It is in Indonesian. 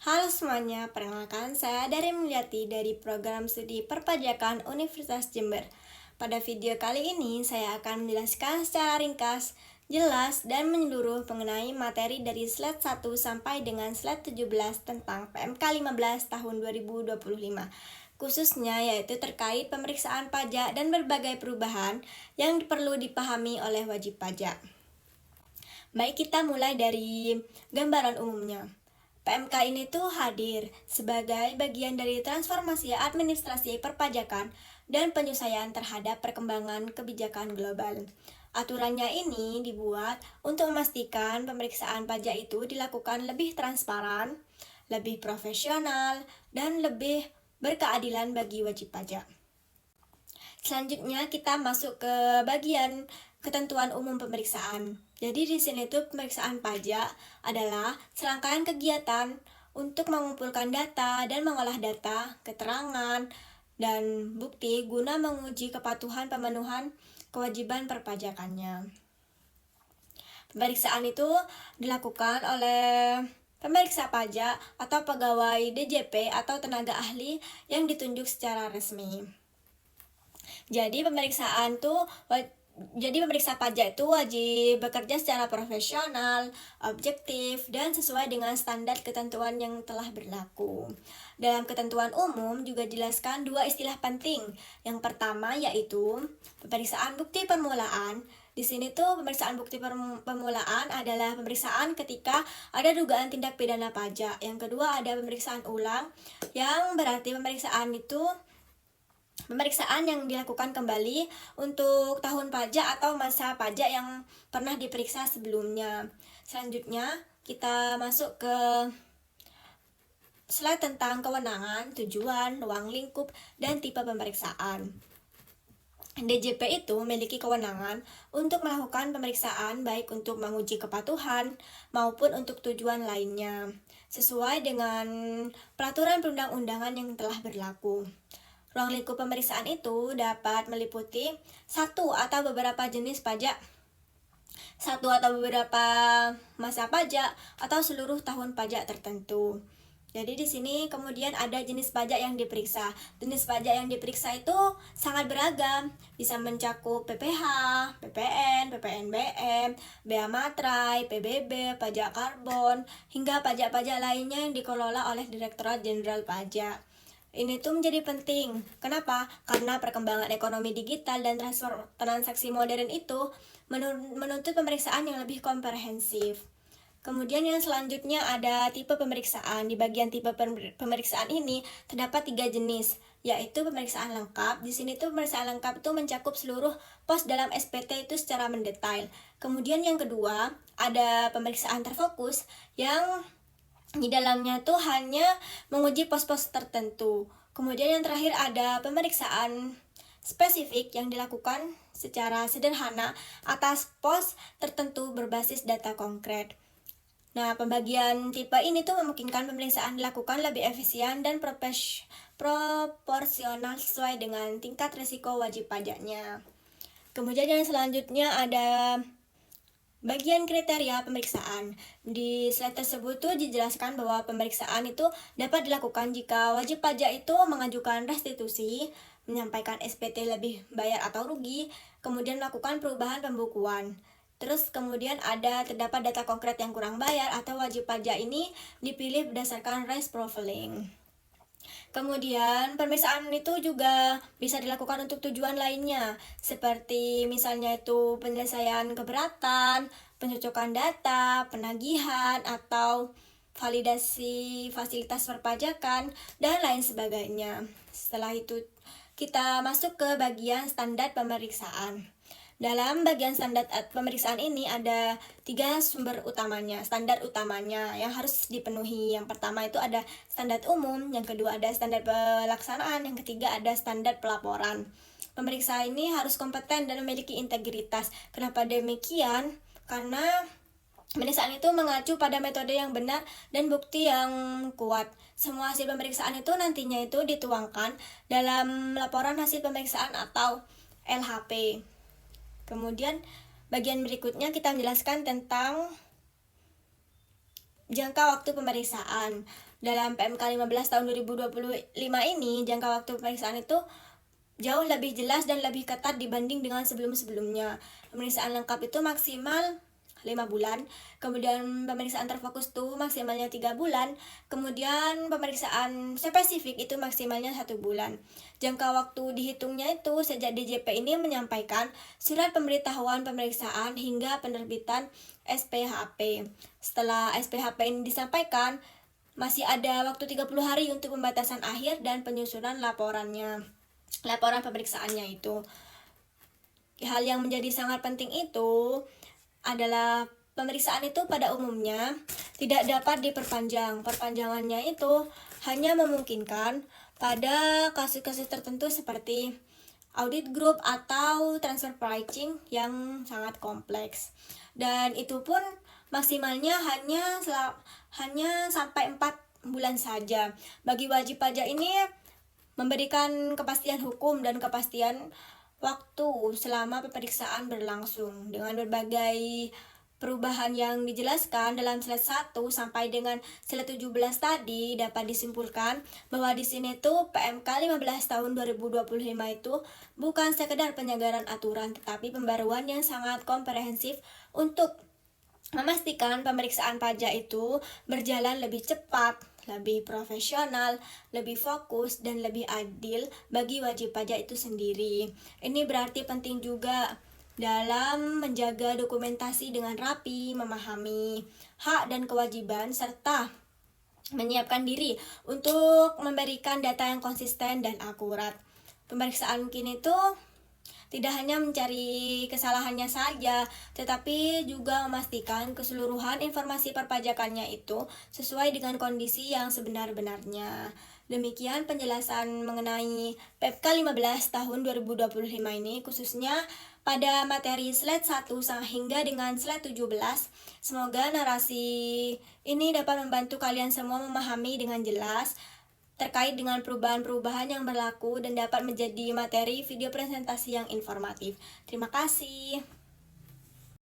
Halo semuanya, perkenalkan saya Dari Mulyati dari Program Studi Perpajakan Universitas Jember. Pada video kali ini, saya akan menjelaskan secara ringkas, jelas, dan menyeluruh mengenai materi dari slide 1 sampai dengan slide 17 tentang PMK 15 tahun 2025. Khususnya yaitu terkait pemeriksaan pajak dan berbagai perubahan yang perlu dipahami oleh wajib pajak. Baik, kita mulai dari gambaran umumnya. PMK ini tuh hadir sebagai bagian dari transformasi administrasi perpajakan dan penyesuaian terhadap perkembangan kebijakan global. Aturannya ini dibuat untuk memastikan pemeriksaan pajak itu dilakukan lebih transparan, lebih profesional, dan lebih berkeadilan bagi wajib pajak. Selanjutnya kita masuk ke bagian ketentuan umum pemeriksaan. Jadi di sini tuh pemeriksaan pajak adalah serangkaian kegiatan untuk mengumpulkan data dan mengolah data, keterangan, dan bukti guna menguji kepatuhan pemenuhan kewajiban perpajakannya. Pemeriksaan itu dilakukan oleh pemeriksa pajak atau pegawai DJP atau tenaga ahli yang ditunjuk secara resmi. Jadi pemeriksa pajak itu wajib bekerja secara profesional, objektif, dan sesuai dengan standar ketentuan yang telah berlaku. Dalam ketentuan umum juga dijelaskan dua istilah penting. Yang pertama yaitu pemeriksaan bukti permulaan. Di sini tuh pemeriksaan bukti permulaan adalah pemeriksaan ketika ada dugaan tindak pidana pajak. Yang kedua ada pemeriksaan ulang, yang berarti pemeriksaan yang dilakukan kembali untuk tahun pajak atau masa pajak yang pernah diperiksa sebelumnya. Selanjutnya kita masuk ke slide tentang kewenangan, tujuan, ruang lingkup, dan tipe pemeriksaan. DJP itu memiliki kewenangan untuk melakukan pemeriksaan baik untuk menguji kepatuhan maupun untuk tujuan lainnya, sesuai dengan peraturan perundang-undangan yang telah berlaku. Ruang lingkup pemeriksaan itu dapat meliputi satu atau beberapa jenis pajak, satu atau beberapa masa pajak, atau seluruh tahun pajak tertentu. Jadi di sini kemudian ada jenis pajak yang diperiksa. Jenis pajak yang diperiksa itu sangat beragam, bisa mencakup PPh, PPN, PPNBM, Bea Matrai, PBB, pajak karbon, hingga pajak-pajak lainnya yang dikelola oleh Direktorat Jenderal Pajak. Ini tuh menjadi penting. Kenapa? Karena perkembangan ekonomi digital dan transaksi modern itu menuntut pemeriksaan yang lebih komprehensif. Kemudian yang selanjutnya ada tipe pemeriksaan. Di bagian tipe pemeriksaan ini terdapat 3 jenis, yaitu pemeriksaan lengkap. Di sini tuh pemeriksaan lengkap itu mencakup seluruh pos dalam SPT itu secara mendetail. Kemudian yang kedua ada pemeriksaan terfokus yang di dalamnya tuh hanya menguji pos-pos tertentu. Kemudian yang terakhir ada pemeriksaan spesifik yang dilakukan secara sederhana atas pos tertentu berbasis data konkret. Nah, pembagian tipe ini tuh memungkinkan pemeriksaan dilakukan lebih efisien dan proporsional sesuai dengan tingkat risiko wajib pajaknya. Kemudian yang selanjutnya ada bagian kriteria pemeriksaan. Di slide tersebut tuh dijelaskan bahwa pemeriksaan itu dapat dilakukan jika wajib pajak itu mengajukan restitusi, menyampaikan SPT lebih bayar atau rugi, kemudian melakukan perubahan pembukuan. Terus kemudian terdapat data konkret yang kurang bayar atau wajib pajak ini dipilih berdasarkan risk profiling. Kemudian pemeriksaan itu juga bisa dilakukan untuk tujuan lainnya, seperti misalnya itu penyelesaian keberatan, pencocokan data, penagihan, atau validasi fasilitas perpajakan, dan lain sebagainya. Setelah itu kita masuk ke bagian standar pemeriksaan. Dalam bagian standar pemeriksaan ini ada 3 standar utamanya yang harus dipenuhi. Yang pertama itu ada standar umum, yang kedua ada standar pelaksanaan, yang ketiga ada standar pelaporan. Pemeriksa ini harus kompeten dan memiliki integritas. Kenapa demikian? Karena pemeriksaan itu mengacu pada metode yang benar dan bukti yang kuat. Semua hasil pemeriksaan itu nantinya itu dituangkan dalam laporan hasil pemeriksaan atau LHP. Kemudian bagian berikutnya kita menjelaskan tentang jangka waktu pemeriksaan. dalam PMK 15 tahun 2025 ini, jangka waktu pemeriksaan itu jauh lebih jelas dan lebih ketat dibanding dengan sebelum-sebelumnya. Pemeriksaan lengkap itu maksimal 5 bulan, kemudian pemeriksaan terfokus tuh maksimalnya 3 bulan, kemudian pemeriksaan spesifik itu maksimalnya 1 bulan. Jangka waktu dihitungnya itu sejak DJP ini menyampaikan surat pemberitahuan pemeriksaan hingga penerbitan SPHP. Setelah SPHP ini disampaikan, masih ada waktu 30 hari untuk pembatasan akhir dan penyusunan laporan pemeriksaannya itu. Hal yang menjadi sangat penting itu adalah pemeriksaan itu pada umumnya tidak dapat diperpanjang. Perpanjangannya itu hanya memungkinkan pada kasus-kasus tertentu seperti audit grup atau transfer pricing yang sangat kompleks. Dan itu pun maksimalnya hanya sampai 4 bulan saja. Bagi wajib pajak ini memberikan kepastian hukum dan kepastian waktu selama pemeriksaan berlangsung dengan berbagai perubahan yang dijelaskan dalam slide 1 sampai dengan slide 17 tadi. Dapat disimpulkan bahwa di sini tuh PMK 15 tahun 2025 itu bukan sekedar penyegaran aturan, tetapi pembaruan yang sangat komprehensif untuk memastikan pemeriksaan pajak itu berjalan lebih cepat, lebih profesional, lebih fokus, dan lebih adil bagi wajib pajak itu sendiri. Ini berarti penting juga dalam menjaga dokumentasi dengan rapi, memahami hak dan kewajiban, serta menyiapkan diri untuk memberikan data yang konsisten dan akurat. Pemeriksaan kini itu tidak hanya mencari kesalahannya saja, tetapi juga memastikan keseluruhan informasi perpajakannya itu sesuai dengan kondisi yang sebenar-benarnya. Demikian penjelasan mengenai PMK 15 tahun 2025 ini, khususnya pada materi slide 1 hingga dengan slide 17. Semoga narasi ini dapat membantu kalian semua memahami dengan jelas terkait dengan perubahan-perubahan yang berlaku dan dapat menjadi materi video presentasi yang informatif. Terima kasih.